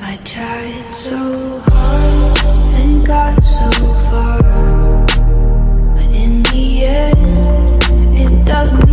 I tried so hard and got so far, but in the end, it doesn't